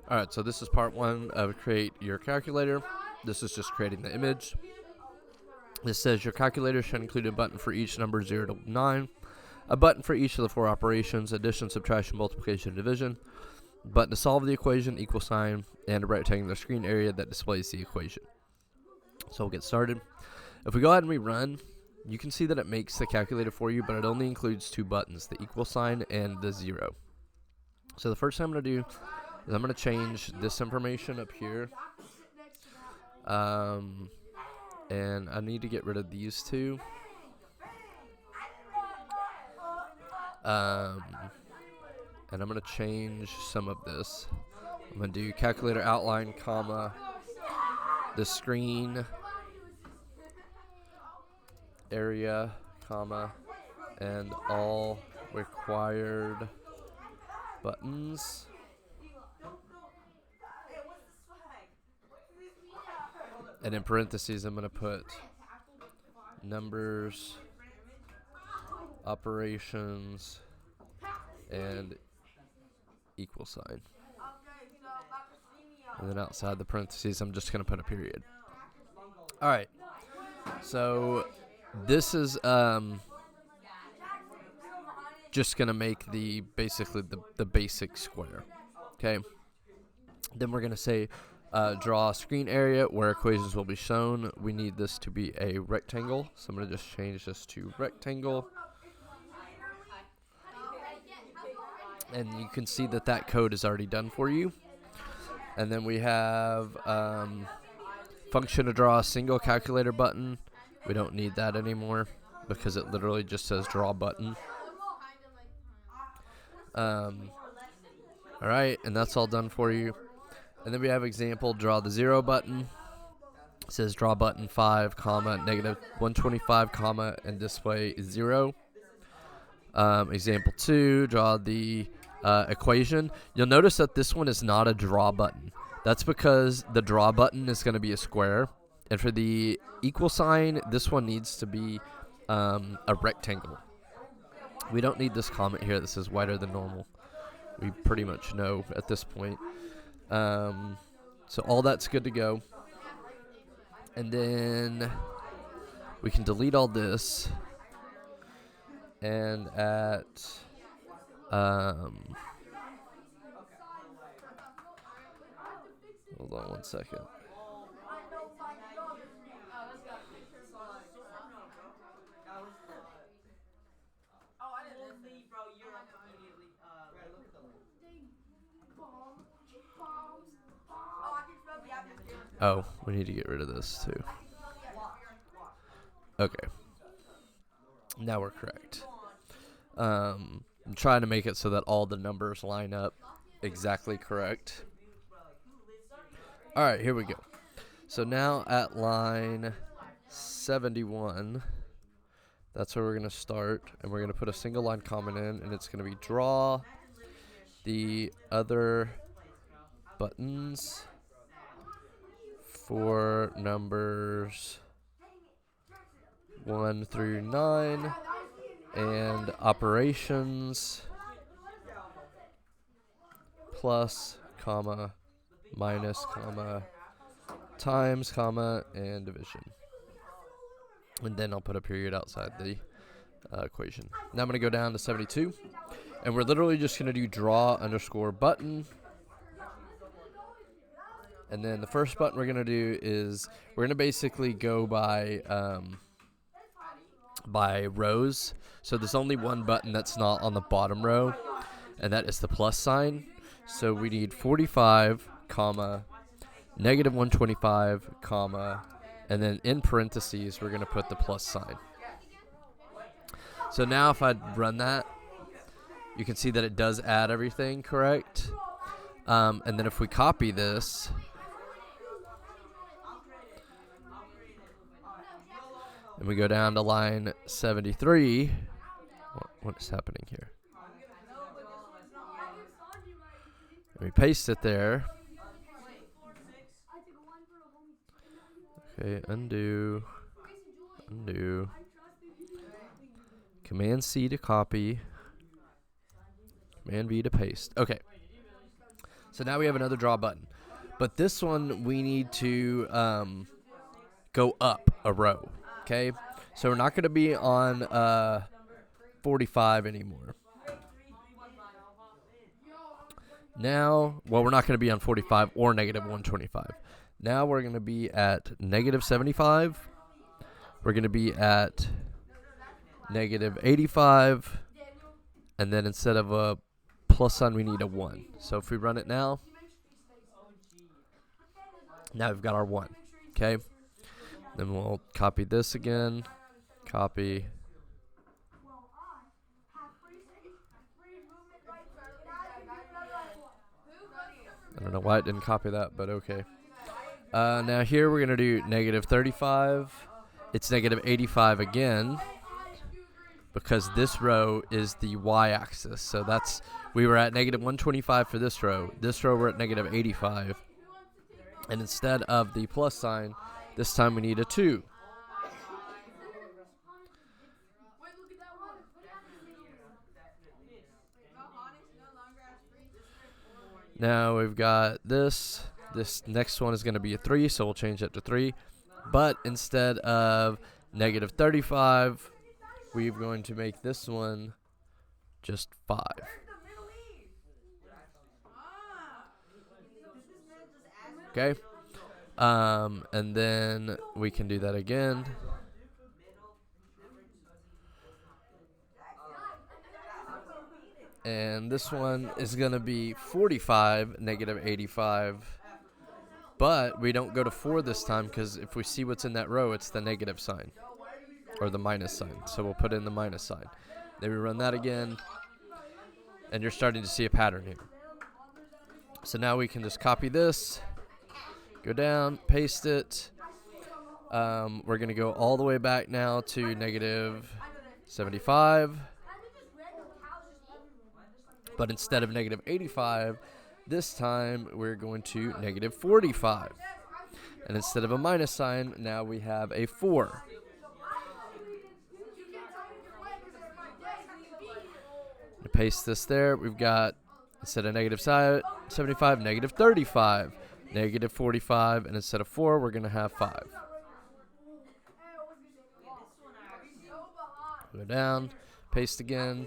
Alright, so this is part one of create your calculator. This is just creating the image. This says your calculator should include a button for each number 0 to 9, a button for each of the 4 operations, addition, subtraction, multiplication, division, a button to solve the equation, equal sign, and a rectangular screen area that displays the equation. So we'll get started. If we go ahead and rerun, you can see that it makes the calculator for you, but it only includes 2 buttons, the equal sign and the 0. So the first thing I'm going to do is I'm going to change this information up here. And I need to get rid of these two. And I'm going to change some of this. I'm going to do calculator outline, comma, the screen area, comma, and all required buttons. And in parentheses, I'm going to put numbers, operations, and equal sign. And then outside the parentheses, I'm just going to put a period. All right. So this is just going to make the basically the basic square. Okay. Then we're going to say draw a screen area where equations will be shown. We need this to be a rectangle. So I'm going to just change this to rectangle. And you can see that that code is already done for you. And then we have function to draw a single calculator button. We don't need that anymore because it literally just says draw button. All right, and that's all done for you. And then we have example, draw the 0 button. It says draw button 5, comma, negative 125, comma, and display 0. Example 2, draw the equation. You'll notice that this one is not a draw button. That's because the draw button is going to be a square. And for the equal sign, this one needs to be a rectangle. We don't need this comment here that says wider than normal. We pretty much know at this point. So all that's good to go. And then we can delete all this. And at hold on one second. Oh, we need to get rid of this too. Okay. Now we're correct. I'm trying to make it so that all the numbers line up exactly correct. All right, here we go. So now at line 71, that's where we're going to start. And we're going to put a single line comment in. And it's going to be draw the other buttons for numbers 1 through 9 and operations plus, comma, minus, comma, times, comma, and division. And then I'll put a period outside the equation. Now I'm going to go down to 72. And we're literally just going to do draw underscore button. And then the first button we're going to do is we're going to basically go by rows. So there's only one button that's not on the bottom row, and that is the plus sign. So we need 45, comma, negative 125, comma, and then in parentheses we're going to put the plus sign. So now if I run that, you can see that it does add everything correct. And then if we copy this, and we go down to line 73, what is happening here? And we paste it there. Okay, undo. Command C to copy. Command V to paste. Okay. So now we have another draw button. But this one, we need to go up a row, okay? So we're not going to be on 45 anymore. Now, well, we're not going to be on 45 or negative 125. Now we're going to be at negative 75. We're going to be at negative 85. And then instead of a plus sign, we need a 1. So if we run it now we've got our 1, okay? Then we'll copy this again, copy. I don't know why it didn't copy that, but okay. Now here we're going to do negative 35. It's negative 85 again, because this row is the y-axis. So we were at negative 125 for this row. This row we're at negative 85. And instead of the plus sign, this time we need a 2. Now we've got this. This next one is going to be a 3, so we'll change it to 3. But instead of negative 35, we're going to make this one just 5. Okay? And then we can do that again. And this one is going to be 45, negative 85. But we don't go to 4 this time, because if we see what's in that row, it's the negative sign. Or the minus sign. So we'll put in the minus sign. Then we run that again. And you're starting to see a pattern here. So now we can just copy this. Go down, paste it. We're going to go all the way back now to negative 75. But instead of negative 85, this time we're going to negative 45. And instead of a minus sign, now we have a 4. To paste this there, we've got, instead of negative 75, negative 35, negative 45, and instead of 4, we're going to have 5. Go down, paste again.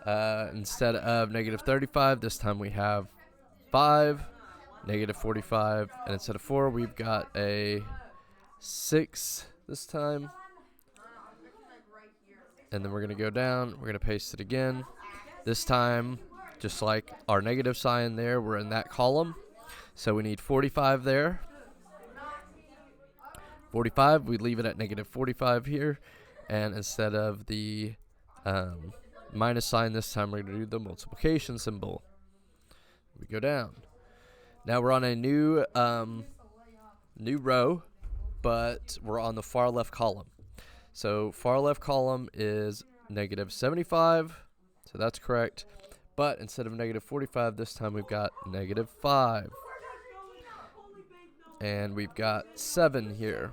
Instead of negative 35, this time we have 5, negative 45, and instead of 4, we've got a 6 this time. And then we're going to go down, we're going to paste it again. This time, just like our negative sign there, we're in that column. So we need 45 there. 45, we leave it at negative 45 here. And instead of the minus sign this time, we're going to do the multiplication symbol. We go down. Now we're on a new row, but we're on the far left column. So far left column is negative 75, so that's correct. But instead of negative 45, this time we've got negative 5. And we've got 7 here.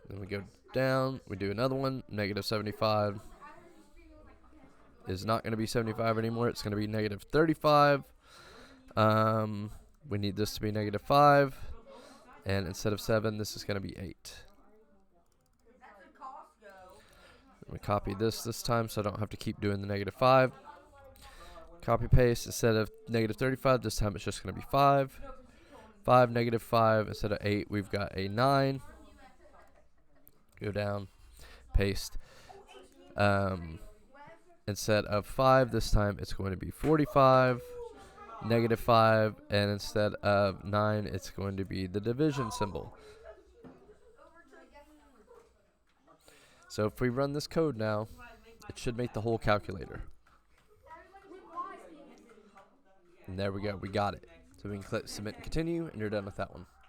Then we go down, we do another one, negative 75. Is not going to be 75 anymore, it's going to be negative 35. We need this to be negative 5. And instead of 7, this is going to be 8. We copy this time so I don't have to keep doing the negative 5. Copy paste, instead of negative 35, this time it's just going to be 5. 5, negative 5, instead of 8, we've got a 9. Go down, paste. Instead of 5, this time it's going to be 45, negative 5, and instead of 9, it's going to be the division symbol. So if we run this code now, it should make the whole calculator. And there we go, we got it. So we can click submit and continue, and you're done with that one.